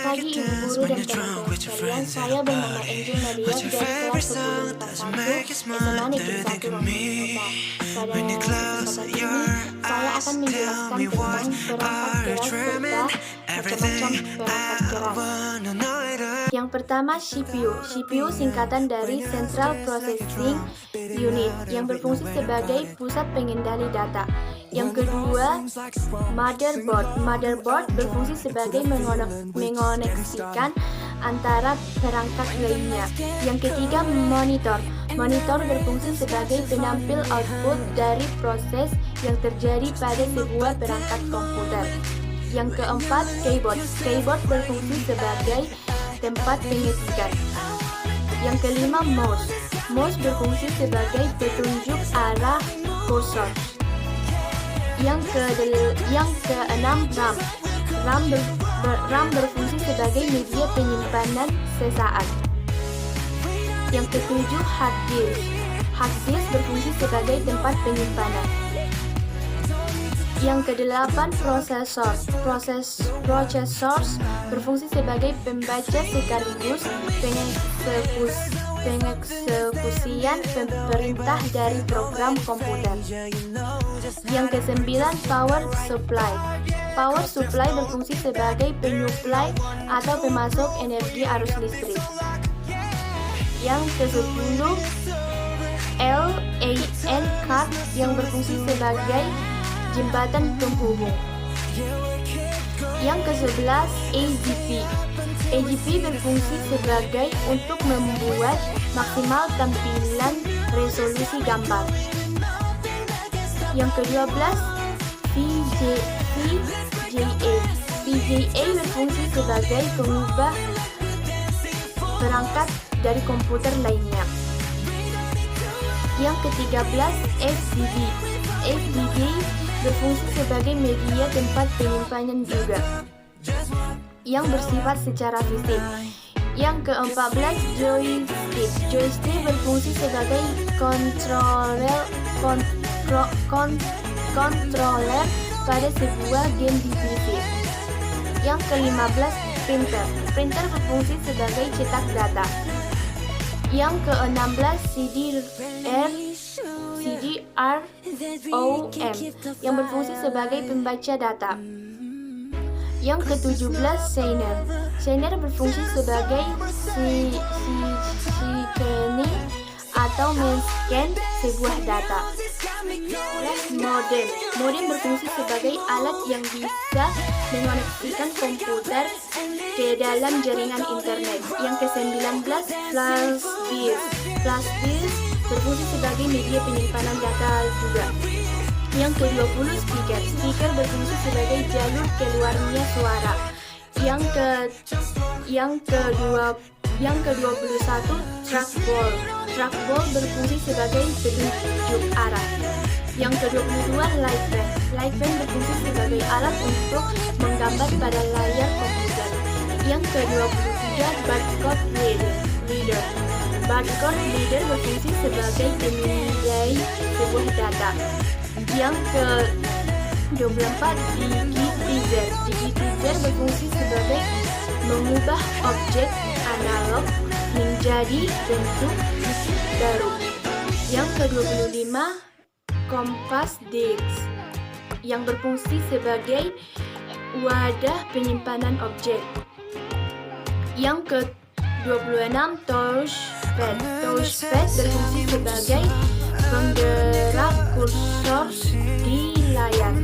pagi Ibu Guru dan teman-teman sekalian, saya bernama Angel Nadia dari kelas 10 SMA Negeri 1 Romanguta. Pada kesempatan ini, saya akan menjelaskan tentang perangkat keras serta macam-macam perangkat keras. Yang pertama, CPU. CPU singkatan dari Central Processing Unit yang berfungsi sebagai pusat pengendali data. Yang kedua, motherboard. Motherboard berfungsi sebagai mengoneksikan antara perangkat lainnya. Yang ketiga, monitor. Monitor berfungsi sebagai penampil output dari proses yang terjadi pada sebuah perangkat komputer. Yang keempat, keyboard. Keyboard berfungsi sebagai tempat pengetikan. Yang kelima, mouse. Mouse berfungsi sebagai petunjuk arah kursor. Yang keenam, RAM. RAM berfungsi sebagai media penyimpanan sesaat. Yang ketujuh, hard disk. Hard disk berfungsi sebagai tempat penyimpanan. Yang kedelapan, prosesor. Prosesor berfungsi sebagai pembaca sekaligus pengeksekusian perintah dari program komputer. Yang kesembilan, power supply. Power supply berfungsi sebagai penyuplai atau pemasok energi arus listrik. Yang ke-10, LAN card yang berfungsi sebagai jembatan penghubung. Yang ke-11, AGP. AGP berfungsi sebagai untuk membuat maksimal tampilan resolusi gambar. Yang ke-12, VGA. VGA berfungsi sebagai pengubah perangkat dari komputer lainnya. Yang ke-13, SSD. SSD berfungsi sebagai media tempat penyimpanan juga, yang bersifat secara fisik. Yang ke-14, joystick. Joystick berfungsi sebagai controller pada sebuah game di PC. Yang ke-15, printer. Printer berfungsi sebagai cetak data. Yang ke-16, CD-ROM yang berfungsi sebagai pembaca data. Yang ke-17, Scanner. Scanner berfungsi sebagai scanning atau men-scan sebuah data. Modem. Modem berfungsi sebagai alat yang bisa mengoneksikan komputer ke dalam jaringan internet. Yang ke-19, flash disk. Flash disk berfungsi sebagai media penyimpanan data juga. Yang ke-20, speaker. Speaker berfungsi sebagai jalur keluarnya suara. Yang ke-21, trackball. Trackball berfungsi sebagai petunjuk arah. Yang ke-22, lightpen. Lightpen berfungsi sebagai alat untuk menggambar pada layar komputer. Yang ke-23, barcode reader. Barcode reader berfungsi sebagai pemindai sebuah data. Yang ke-24, digitizer. Digitizer berfungsi sebagai mengubah objek analog menjadi bentuk baru. Yang ke-25, compact disc yang berfungsi sebagai wadah penyimpanan objek. Yang ke-26, touchpad. Touchpad berfungsi sebagai penggerak kursor di layar.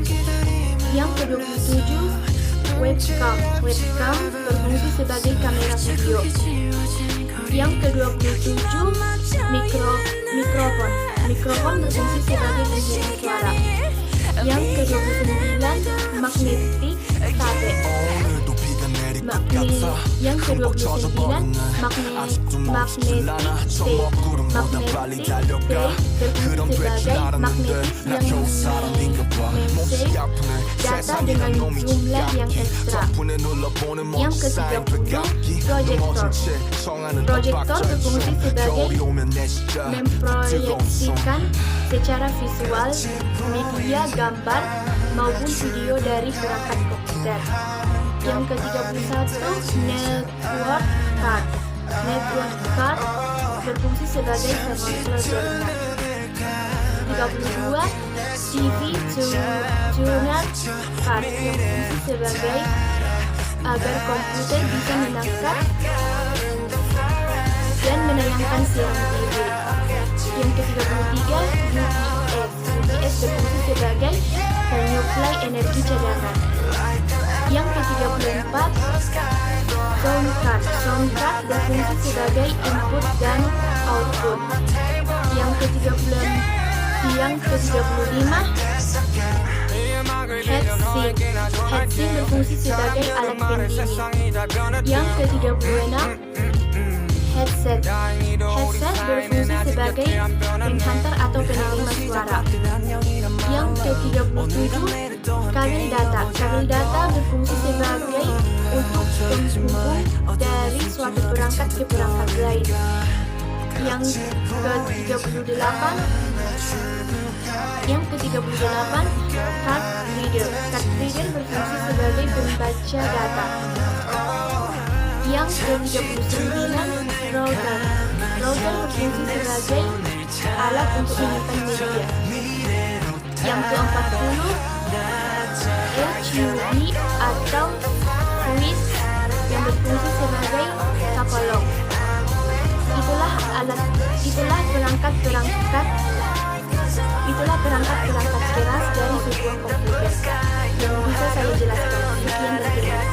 Yang ke-27, webcam. Webcam berfungsi sebagai kamera video. Yang ke-27, mikrofon. Mikrofon berfungsi sebagai penggiring suara. Yang ke-29, magnetic tape. Yang ke-29, magnetic tape. Magnetic tape berfungsi sebagai magnetis yang memsave data dengan jumlah yang ekstra. Yang ke-30, projector. Projector berfungsi sebagai memproyeksikan secara visual media gambar maupun video dari perangkat komputer. Yang ke-31, network card. Network card berfungsi sebagai pengontrol jaringan. 32, TV tuner card yang berfungsi sebagai agar komputer bisa menangkap dan menayangkan siaran TV. Yang ke-33, UPS berfungsi sebagai penyuplai energi cadangan. Yang ke-34, sound card berfungsi sebagai input dan output. Yang ke-35, heatsink berfungsi sebagai alat pendingin. Yang ke-36, headset berfungsi sebagai penghantar atau penerima suara. Yang ke-37, kabel data berfungsi sebagai untuk penghubung dari suatu perangkat ke perangkat lain. Yang ke-38, card reader berfungsi sebagai pembaca data. Yang ke-39, router berfungsi sebagai alat untuk menyimpan media. Yang ke-40, HUD atau switch yang berfungsi sebagai katalog. Itulah perangkat keras dari sebuah komputer yang bisa saya jelaskan. Sekian dan terima kasih.